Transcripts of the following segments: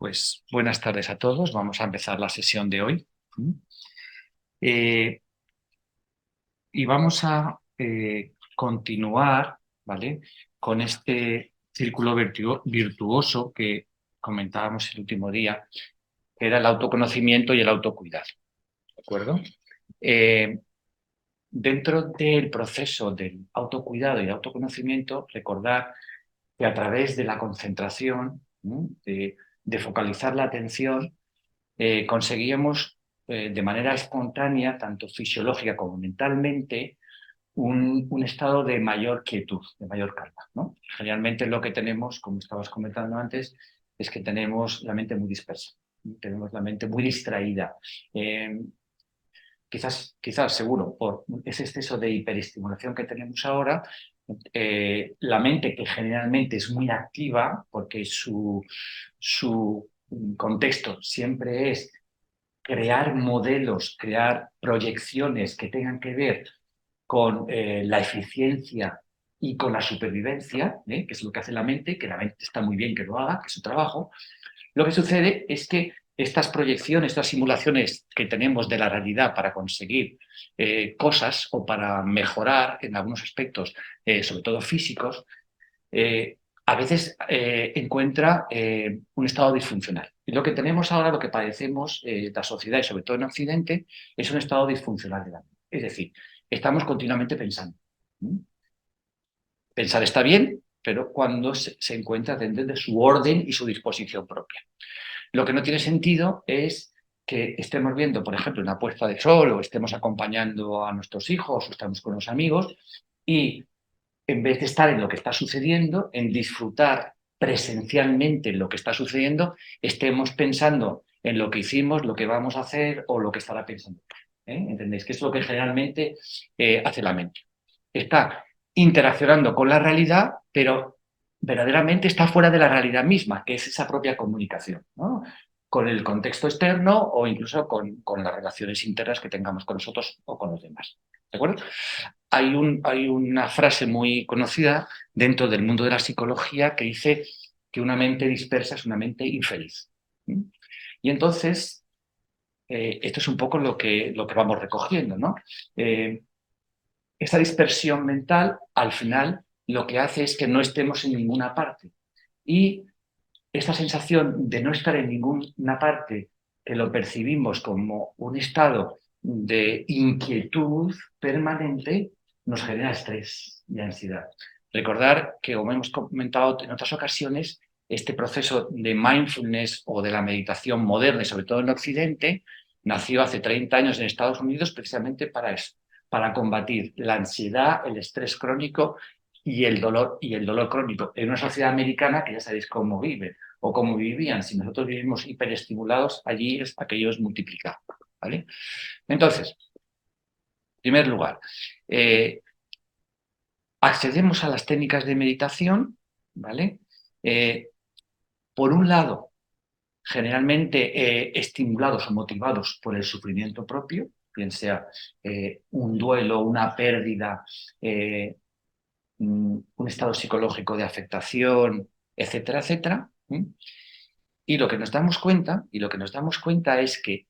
Pues buenas tardes a todos. Vamos a empezar la sesión de hoy. Eh, y vamos a continuar, ¿vale? Con este círculo virtuoso que comentábamos el último día, que era el autoconocimiento y el autocuidado. ¿De acuerdo? Eh, Dentro del proceso del autocuidado y autoconocimiento, recordar que a través de la concentración, ¿no? de focalizar la atención, conseguíamos de manera espontánea, tanto fisiológica como mentalmente, un estado de mayor quietud, de mayor calma, ¿no? Generalmente lo que tenemos, como estabas comentando antes, es que tenemos la mente muy dispersa, ¿no? Tenemos la mente muy distraída. Eh, quizás, seguro, por ese exceso de hiperestimulación que tenemos ahora, la mente, que generalmente es muy activa, porque su contexto siempre es crear modelos, crear proyecciones que tengan que ver con la eficiencia y con la supervivencia, que es lo que hace la mente, que la mente está muy bien que lo haga, que es su trabajo. Lo que sucede es que estas proyecciones, estas simulaciones que tenemos de la realidad para conseguir cosas o para mejorar en algunos aspectos, sobre todo físicos, a veces encuentra un estado disfuncional. Y lo que tenemos ahora, lo que padecemos, la sociedad y sobre todo en Occidente, es un estado disfuncional de la mente. Es decir, estamos continuamente pensando. ¿Mm? Pensar está bien, pero cuando se encuentra dentro de su orden y su disposición propia. Lo que no tiene sentido es que estemos viendo, por ejemplo, una puesta de sol o estemos acompañando a nuestros hijos o estamos con los amigos y en vez de estar en lo que está sucediendo, en disfrutar presencialmente lo que está sucediendo, estemos pensando en lo que hicimos, lo que vamos a hacer o lo que estará pensando. ¿Entendéis? Que es lo que generalmente hace la mente. Está interaccionando con la realidad, pero verdaderamente está fuera de la realidad misma, que es esa propia comunicación, ¿no? Con el contexto externo o incluso con las relaciones internas que tengamos con nosotros o con los demás. ¿De acuerdo? Hay una frase muy conocida dentro del mundo de la psicología que dice que una mente dispersa es una mente infeliz. ¿Mm? Y entonces, esto es un poco lo que vamos recogiendo, ¿no? Esa dispersión mental, al final, lo que hace es que no estemos en ninguna parte. Y esta sensación de no estar en ninguna parte, que lo percibimos como un estado de inquietud permanente, nos genera estrés y ansiedad. Recordar que, como hemos comentado en otras ocasiones, este proceso de mindfulness o de la meditación moderna, y sobre todo en Occidente, nació hace 30 años en Estados Unidos precisamente para eso, para combatir la ansiedad, el estrés crónico y el dolor crónico en una sociedad americana que ya sabéis cómo vive o cómo vivían. Si nosotros vivimos hiperestimulados, allí aquello es multiplicado. ¿Vale? Entonces, en primer lugar, eh, accedemos a las técnicas de meditación, ¿vale? Eh, por un lado, generalmente estimulados o motivados por el sufrimiento propio, bien sea un duelo, una pérdida, un estado psicológico de afectación, etcétera, etcétera. Y lo que nos damos cuenta, es que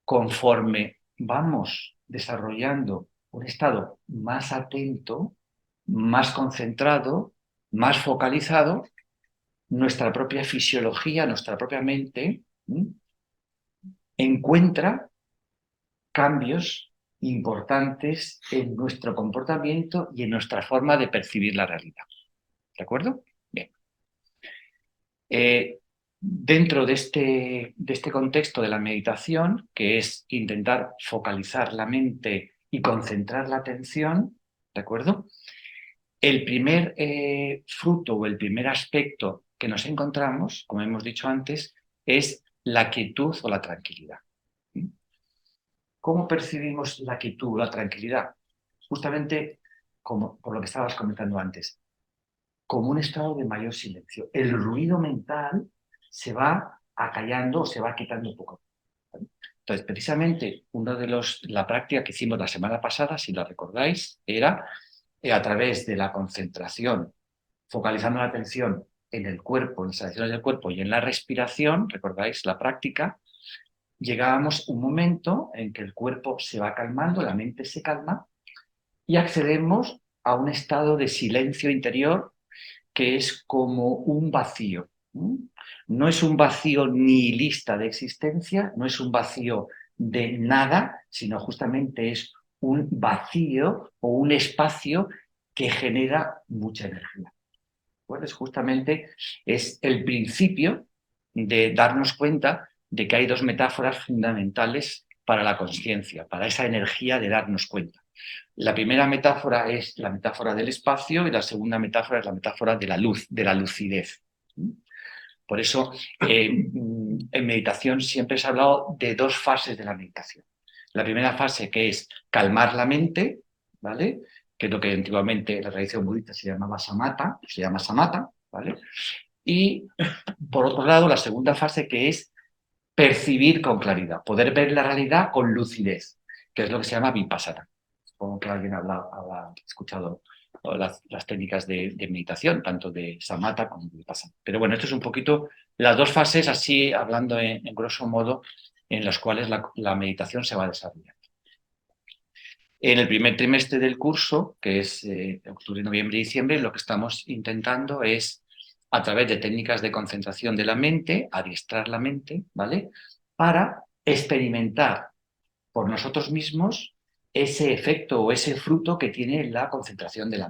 conforme vamos desarrollando un estado más atento, más concentrado, más focalizado, nuestra propia fisiología, nuestra propia mente, encuentra cambios importantes en nuestro comportamiento y en nuestra forma de percibir la realidad. ¿De acuerdo? Bien. Dentro de este contexto de la meditación, que es intentar focalizar la mente y concentrar la atención, ¿de acuerdo? El primer fruto o el primer aspecto que nos encontramos, como hemos dicho antes, es la quietud o la tranquilidad. ¿Cómo percibimos la quietud o la tranquilidad? Justamente como por lo que estabas comentando antes, como un estado de mayor silencio. El ruido mental se va acallando o se va quitando poco. Entonces, precisamente, la práctica que hicimos la semana pasada, si la recordáis, era a través de la concentración, focalizando la atención en el cuerpo, en las sensaciones del cuerpo y en la respiración, recordáis la práctica, llegábamos a un momento en que el cuerpo se va calmando, la mente se calma y accedemos a un estado de silencio interior que es como un vacío. No es un vacío nihilista de existencia, no es un vacío de nada, sino justamente es un vacío o un espacio que genera mucha energía. Pues justamente es el principio de darnos cuenta de que hay dos metáforas fundamentales para la conciencia, para esa energía de darnos cuenta. La primera metáfora es la metáfora del espacio y la segunda metáfora es la metáfora de la luz, de la lucidez. Por eso, en meditación siempre se ha hablado de dos fases de la meditación. La primera fase, que es calmar la mente, ¿vale? Que es lo que antiguamente en la tradición budista se llamaba samatha, se llama samatha, ¿vale? Y, por otro lado, la segunda fase, que es percibir con claridad, poder ver la realidad con lucidez, que es lo que se llama vipassana. Supongo que alguien habrá escuchado las técnicas de meditación, tanto de samatha como de vipassana. Pero bueno, esto es un poquito las dos fases, así hablando en grosso modo, en las cuales la meditación se va a desarrollar. En el primer trimestre del curso, que es octubre, noviembre y diciembre, lo que estamos intentando es, a través de técnicas de concentración de la mente, adiestrar la mente, ¿vale? Para experimentar por nosotros mismos ese efecto o ese fruto que tiene la concentración de la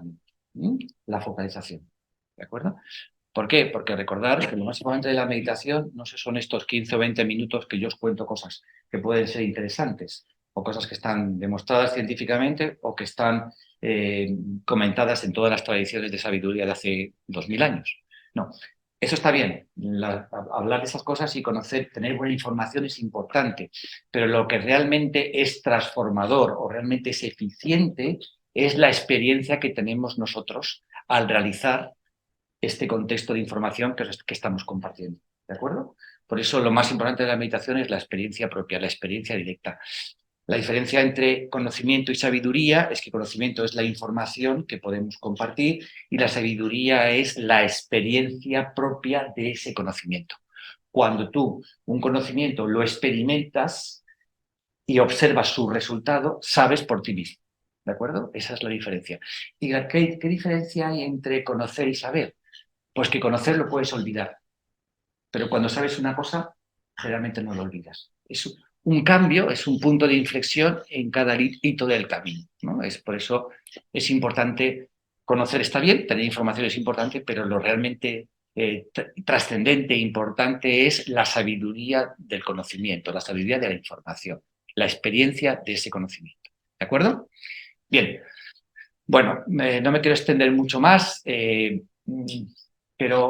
mente, la focalización. ¿De acuerdo? ¿Por qué? Porque recordar que lo más importante de la meditación no son estos 15 o 20 minutos que yo os cuento cosas que pueden ser interesantes o cosas que están demostradas científicamente o que están comentadas en todas las tradiciones de sabiduría de hace 2000 años. No, eso está bien. Hablar de esas cosas y conocer, tener buena información es importante, pero lo que realmente es transformador o realmente es eficiente es la experiencia que tenemos nosotros al realizar este contexto de información que estamos compartiendo. ¿De acuerdo? Por eso lo más importante de la meditación es la experiencia propia, la experiencia directa. La diferencia entre conocimiento y sabiduría es que conocimiento es la información que podemos compartir y la sabiduría es la experiencia propia de ese conocimiento. Cuando tú un conocimiento lo experimentas y observas su resultado, sabes por ti mismo. ¿De acuerdo? Esa es la diferencia. ¿Y qué diferencia hay entre conocer y saber? Pues que conocer lo puedes olvidar, pero cuando sabes una cosa, generalmente no lo olvidas. Es un cambio, es un punto de inflexión en cada hito del camino, ¿no? Por eso es importante conocer, está bien, tener información es importante, pero lo realmente trascendente e importante es la sabiduría del conocimiento, la sabiduría de la información, la experiencia de ese conocimiento. ¿De acuerdo? Bien. Bueno, no me quiero extender mucho más, pero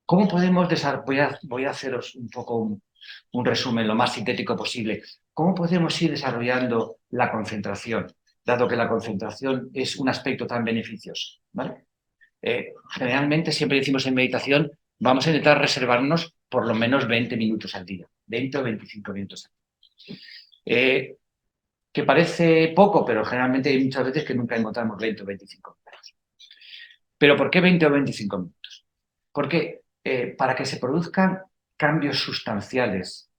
¿cómo podemos desarrollar? Voy a haceros un poco un resumen lo más sintético posible. ¿Cómo podemos ir desarrollando la concentración, dado que la concentración es un aspecto tan beneficioso? ¿Vale? Generalmente, siempre decimos en meditación, vamos a intentar reservarnos por lo menos 20 minutos al día, 20 o 25 minutos al día. Que parece poco, pero generalmente hay muchas veces que nunca encontramos 20 o 25 minutos. ¿Pero por qué 20 o 25 minutos? Porque para que se produzcan cambios sustanciales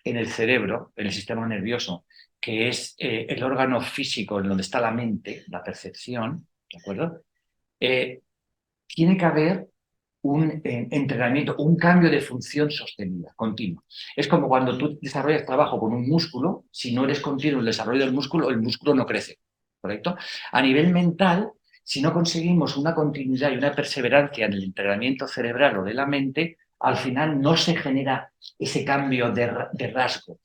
en el cerebro, en el sistema nervioso, que es el órgano físico en donde está la mente, la percepción, ¿de acuerdo? Tiene que haber un entrenamiento, un cambio de función sostenida, continua. Es como cuando tú desarrollas trabajo con un músculo, si no eres continuo el desarrollo del músculo, el músculo no crece, ¿correcto? A nivel mental, si no conseguimos una continuidad y una perseverancia en el entrenamiento cerebral o de la mente, al final no se genera ese cambio de rasgo.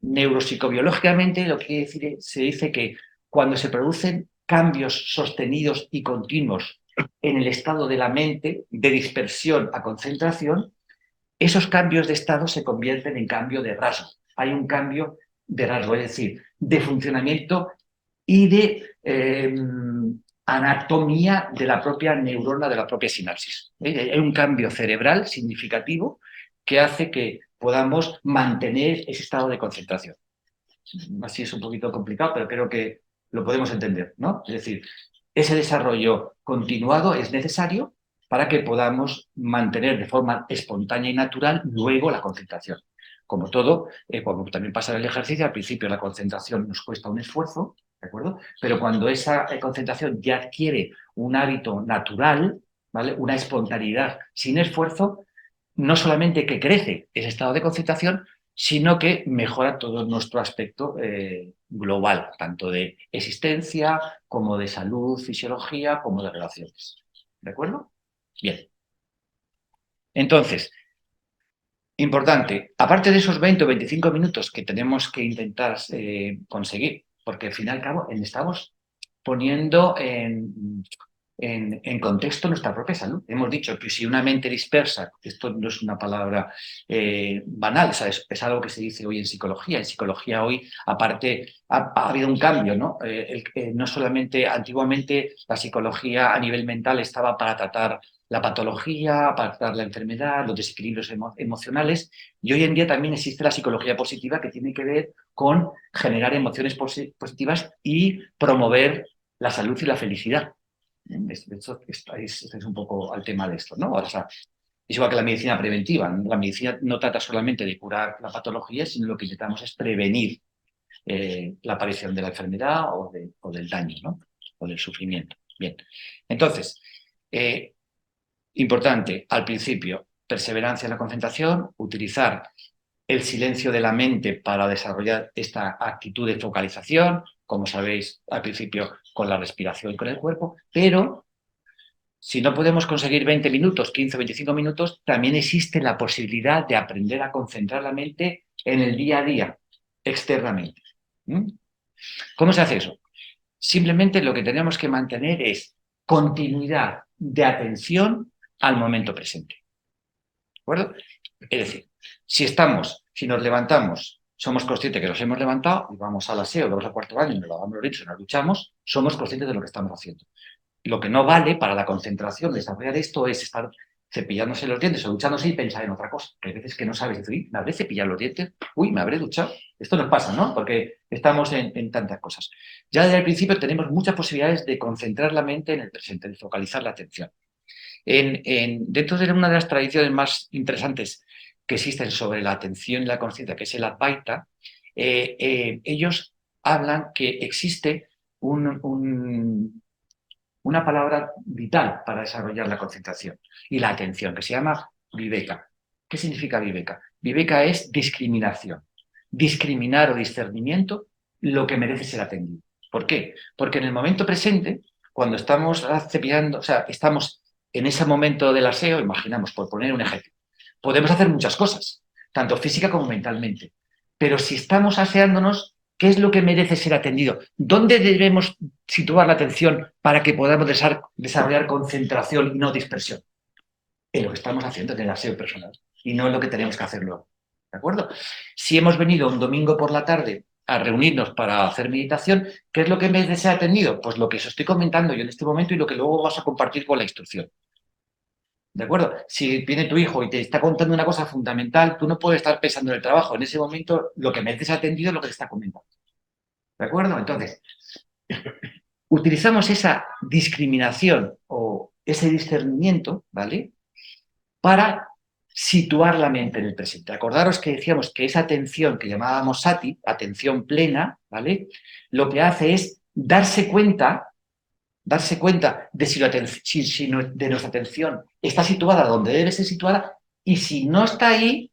Neuropsicobiológicamente lo que se dice que cuando se producen cambios sostenidos y continuos en el estado de la mente, de dispersión a concentración, esos cambios de estado se convierten en cambio de rasgo. Hay un cambio de rasgo, es decir, de funcionamiento y de anatomía de la propia neurona, de la propia sinapsis. Hay un cambio cerebral significativo que hace que podamos mantener ese estado de concentración. Así es un poquito complicado, pero creo que lo podemos entender, ¿no? Es decir, ese desarrollo continuado es necesario para que podamos mantener de forma espontánea y natural luego la concentración. Como todo, como también pasa en el ejercicio, al principio la concentración nos cuesta un esfuerzo, ¿de acuerdo? Pero cuando esa concentración ya adquiere un hábito natural, ¿vale? Una espontaneidad sin esfuerzo, no solamente que crece ese estado de concentración, sino que mejora todo nuestro aspecto global, tanto de existencia como de salud, fisiología, como de relaciones. ¿De acuerdo? Bien. Entonces, importante, aparte de esos 20 o 25 minutos que tenemos que intentar conseguir, porque al fin y al cabo estamos poniendo en contexto nuestra propia salud. Hemos dicho que si una mente dispersa, esto no es una palabra banal, ¿sabes? Es algo que se dice hoy en psicología. En psicología hoy, aparte, ha habido un cambio, ¿no? No solamente antiguamente la psicología a nivel mental estaba para tratar la patología, para tratar la enfermedad, los desequilibrios emocionales, y hoy en día también existe la psicología positiva que tiene que ver con generar emociones positivas y promover la salud y la felicidad. De hecho, es un poco al tema de esto, ¿no? O sea, es igual que la medicina preventiva. La medicina no trata solamente de curar la patología, sino lo que intentamos es prevenir la aparición de la enfermedad o del daño, ¿no? O del sufrimiento. Bien. Entonces, importante, al principio, perseverancia en la concentración, utilizar el silencio de la mente para desarrollar esta actitud de focalización, como sabéis al principio con la respiración y con el cuerpo, pero si no podemos conseguir 20 minutos, 15 o 25 minutos, también existe la posibilidad de aprender a concentrar la mente en el día a día, externamente. ¿Mm? ¿Cómo se hace eso? Simplemente lo que tenemos que mantener es continuidad de atención al momento presente. ¿De acuerdo? Es decir, si nos levantamos, somos conscientes que nos hemos levantado y vamos al aseo, vamos al cuarto baño, nos lavamos los dientes, nos duchamos, somos conscientes de lo que estamos haciendo. Lo que no vale para la concentración de desarrollar esto es estar cepillándose los dientes o duchándose y pensar en otra cosa. Que hay veces que no sabes decir, ¿me habré cepillado los dientes? Uy, ¿me habré duchado? Esto nos pasa, ¿no? Porque estamos en tantas cosas. Ya desde el principio tenemos muchas posibilidades de concentrar la mente en el presente, de focalizar la atención. Dentro de una de las tradiciones más interesantes que existen sobre la atención y la conciencia, que es el Advaita, ellos hablan que existe una palabra vital para desarrollar la concentración y la atención, que se llama viveka. ¿Qué significa viveka? Viveka es discriminación. Discriminar o discernimiento lo que merece ser atendido. ¿Por qué? Porque en el momento presente, cuando estamos cepillando, o sea, estamos en ese momento del aseo, imaginamos, por poner un ejemplo, podemos hacer muchas cosas, tanto física como mentalmente. Pero si estamos aseándonos, ¿qué es lo que merece ser atendido? ¿Dónde debemos situar la atención para que podamos desarrollar concentración y no dispersión? En lo que estamos haciendo en el aseo personal y no en lo que tenemos que hacer luego. ¿De acuerdo? Si hemos venido un domingo por la tarde a reunirnos para hacer meditación, ¿qué es lo que merece ser atendido? Pues lo que os estoy comentando yo en este momento y lo que luego vas a compartir con la instrucción. ¿De acuerdo? Si viene tu hijo y te está contando una cosa fundamental, tú no puedes estar pensando en el trabajo. En ese momento, lo que mereces atendido es lo que te está comentando. ¿De acuerdo? Entonces, utilizamos esa discriminación o ese discernimiento, ¿vale? Para situar la mente en el presente. Acordaros que decíamos que esa atención que llamábamos sati, atención plena, ¿vale? Lo que hace es darse cuenta de de nuestra atención está situada donde debe ser situada y si no está ahí,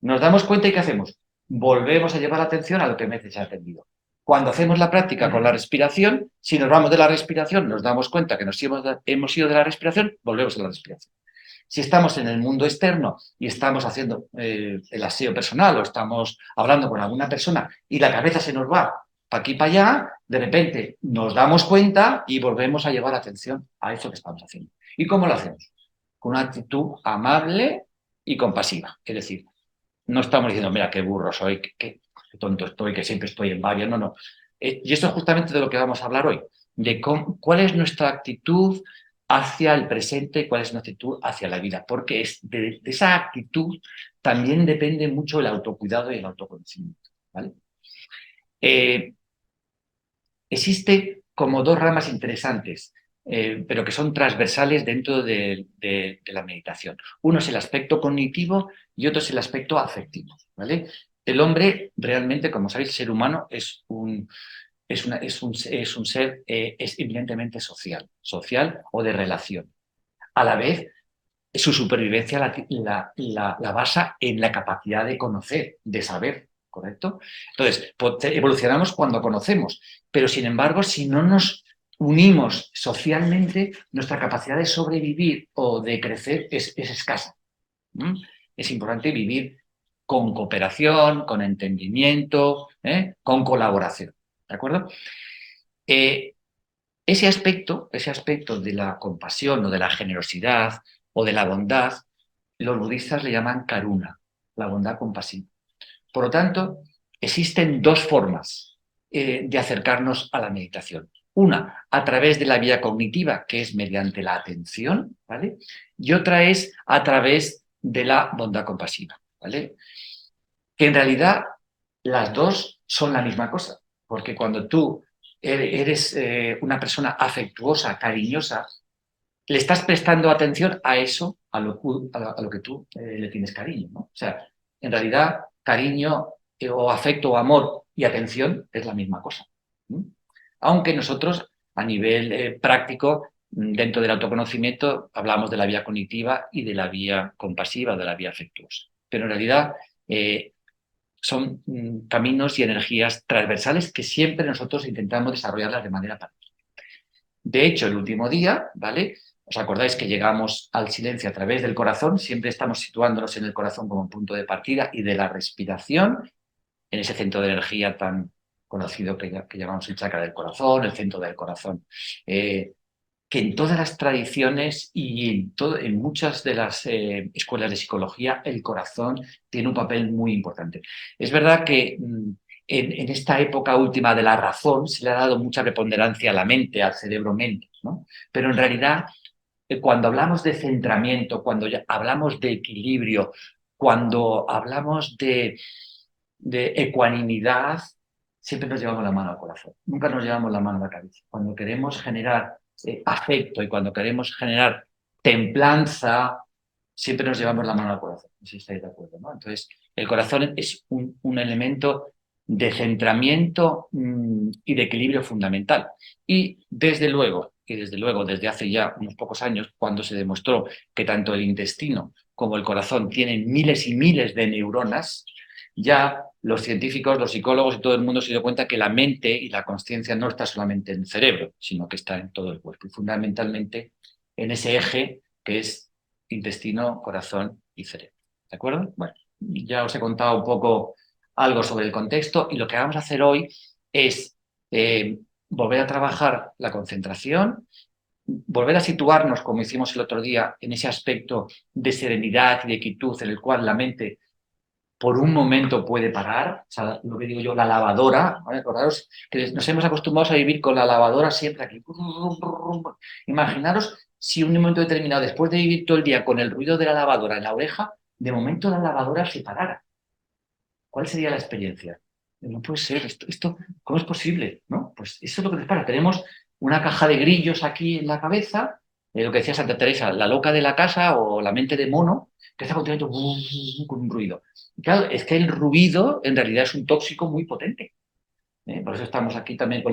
nos damos cuenta y ¿qué hacemos? Volvemos a llevar la atención a lo que merece ser atendido. Cuando hacemos la práctica con la respiración, si nos vamos de la respiración, nos damos cuenta que hemos ido de la respiración, volvemos a la respiración. Si estamos en el mundo externo y estamos haciendo el aseo personal o estamos hablando con alguna persona y la cabeza se nos va para aquí y para allá, de repente nos damos cuenta y volvemos a llevar atención a eso que estamos haciendo. ¿Y cómo lo hacemos? Con una actitud amable y compasiva. Es decir, no estamos diciendo, mira, qué burro soy, qué tonto estoy, que siempre estoy en varios. No, no. Y esto es justamente de lo que vamos a hablar hoy, de cuál es nuestra actitud hacia el presente y cuál es nuestra actitud hacia la vida, porque de esa actitud también depende mucho el autocuidado y el autoconocimiento. ¿Vale? Existe como dos ramas interesantes pero que son transversales dentro de la meditación. Uno es el aspecto cognitivo y otro es el aspecto afectivo, ¿vale? El hombre realmente, como sabéis, el ser humano es un ser es evidentemente social o de relación. A la vez, su supervivencia la basa en la capacidad de conocer, de saber, ¿correcto? Entonces, evolucionamos cuando conocemos, pero sin embargo, si no nos unimos socialmente, nuestra capacidad de sobrevivir o de crecer es escasa. ¿Mm? Es importante vivir con cooperación, con entendimiento, con colaboración, ¿de acuerdo? Eh, ese aspecto de la compasión o de la generosidad o de la bondad, los budistas le llaman karuna, la bondad compasiva. Por lo tanto, existen dos formas de acercarnos a la meditación. Una, a través de la vía cognitiva, que es mediante la atención, ¿vale? Y otra es a través de la bondad compasiva, ¿vale? Que en realidad las dos son la misma cosa, porque cuando tú eres una persona afectuosa, cariñosa, le estás prestando atención a eso, a lo que tú le tienes cariño, ¿no? O sea, en realidad, cariño o afecto o amor y atención es la misma cosa. ¿Mm? Aunque nosotros, a nivel práctico, dentro del autoconocimiento, hablamos de la vía cognitiva y de la vía compasiva, de la vía afectuosa. Pero en realidad eh, son caminos y energías transversales que siempre nosotros intentamos desarrollarlas de manera parecida. De hecho, el último día, ¿vale? ¿Os acordáis que llegamos al silencio a través del corazón? Siempre estamos situándonos en el corazón como punto de partida y de la respiración, en ese centro de energía tan conocido que llamamos el chakra del corazón, el centro del corazón. Que en todas las tradiciones y en muchas de las escuelas de psicología el corazón tiene un papel muy importante. Es verdad que en esta época última de la razón se le ha dado mucha preponderancia a la mente, al cerebro-mente, ¿no? Pero en realidad, cuando hablamos de centramiento, cuando hablamos de equilibrio, cuando hablamos de ecuanimidad, siempre nos llevamos la mano al corazón, nunca nos llevamos la mano a la cabeza. Cuando queremos generar afecto y cuando queremos generar templanza, siempre nos llevamos la mano al corazón, si estáis de acuerdo, ¿no? Entonces, el corazón es un elemento de centramiento y de equilibrio fundamental. Y desde luego, desde hace ya unos pocos años, cuando se demostró que tanto el intestino como el corazón tienen miles y miles de neuronas, ya los científicos, los psicólogos y todo el mundo se dio cuenta que la mente y la consciencia no está solamente en el cerebro, sino que está en todo el cuerpo y fundamentalmente en ese eje que es intestino, corazón y cerebro. ¿De acuerdo? Bueno, ya os he contado un poco algo sobre el contexto y lo que vamos a hacer hoy es volver a trabajar la concentración, volver a situarnos, como hicimos el otro día, en ese aspecto de serenidad y de quietud en el cual la mente por un momento puede parar, o sea, lo que digo yo, la lavadora, ¿vale? Acordaros que nos hemos acostumbrado a vivir con la lavadora siempre aquí. Imaginaros si un momento determinado, después de vivir todo el día con el ruido de la lavadora en la oreja, de momento la lavadora se parara. ¿Cuál sería la experiencia? No puede ser, ¿cómo es posible? ¿No? Pues eso es lo que nos pasa. Tenemos una caja de grillos aquí en la cabeza, lo que decía Santa Teresa, la loca de la casa o la mente de mono, que está continuamente con un ruido. Y claro, es que el ruido en realidad es un tóxico muy potente. Por eso estamos aquí también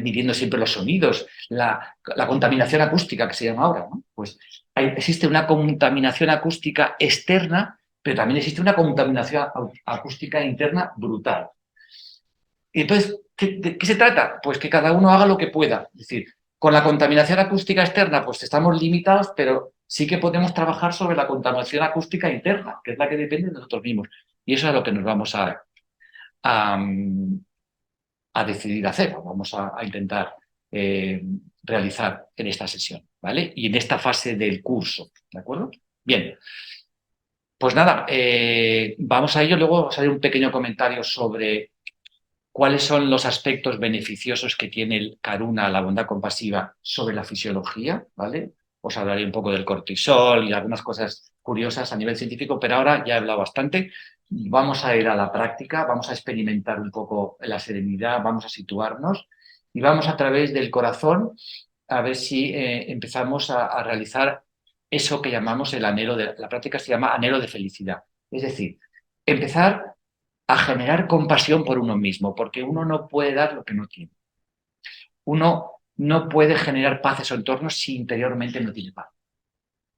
midiendo siempre los sonidos, la contaminación acústica que se llama ahora, ¿no? Pues existe una contaminación acústica externa, pero también existe una contaminación acústica interna brutal. Y entonces, ¿de qué se trata? Pues que cada uno haga lo que pueda. Es decir, con la contaminación acústica externa, pues estamos limitados, pero sí que podemos trabajar sobre la contaminación acústica interna, que es la que depende de nosotros mismos. Y eso es lo que nos vamos a, a decidir hacer, o vamos a intentar realizar en esta sesión, ¿vale? Y en esta fase del curso, ¿de acuerdo? Bien, pues nada, vamos a ello. Luego vamos a hacer un pequeño comentario sobre cuáles son los aspectos beneficiosos que tiene el karuna, la bondad compasiva, sobre la fisiología, ¿vale? Os hablaré un poco del cortisol y algunas cosas curiosas a nivel científico, pero ahora ya he hablado bastante. Vamos a ir a la práctica, vamos a experimentar un poco la serenidad, vamos a situarnos y vamos a través del corazón a ver si empezamos a realizar eso que llamamos el anhelo de la práctica, se llama anhelo de felicidad. Es decir, empezar a generar compasión por uno mismo, porque uno no puede dar lo que no tiene. Uno no puede generar paz en su entorno si interiormente no tiene paz,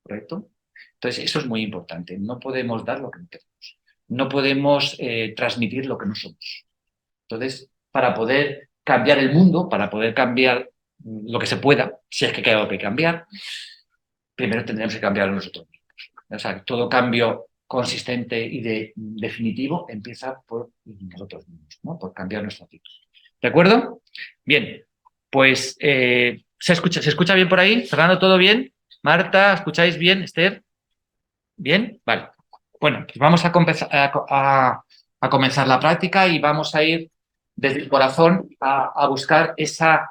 ¿correcto? Entonces, eso es muy importante. No podemos dar lo que no tenemos. No podemos transmitir lo que no somos. Entonces, para poder cambiar el mundo, para poder cambiar lo que se pueda, si es que hay algo que cambiar, primero tendremos que cambiar nosotros mismos. O sea, todo cambio consistente y definitivo empieza por nosotros mismos, ¿no? Por cambiar nuestra actitud. ¿De acuerdo? Bien, pues ¿se escucha bien por ahí? ¿Fernando, todo bien? Marta, ¿escucháis bien? ¿Esther? ¿Bien? Vale. Bueno, pues vamos a comenzar la práctica y vamos a ir desde el corazón a buscar esa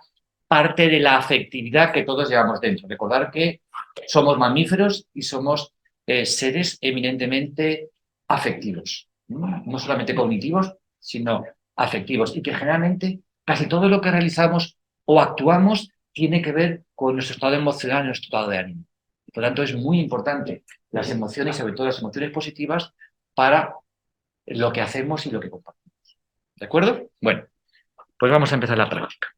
parte de la afectividad que todos llevamos dentro. Recordar que somos mamíferos y somos seres eminentemente afectivos, ¿no? No solamente cognitivos, sino afectivos. Y que generalmente casi todo lo que realizamos o actuamos tiene que ver con nuestro estado emocional y nuestro estado de ánimo. Por lo tanto, es muy importante las emociones, sobre todo las emociones positivas, para lo que hacemos y lo que compartimos. ¿De acuerdo? Bueno, pues vamos a empezar la práctica.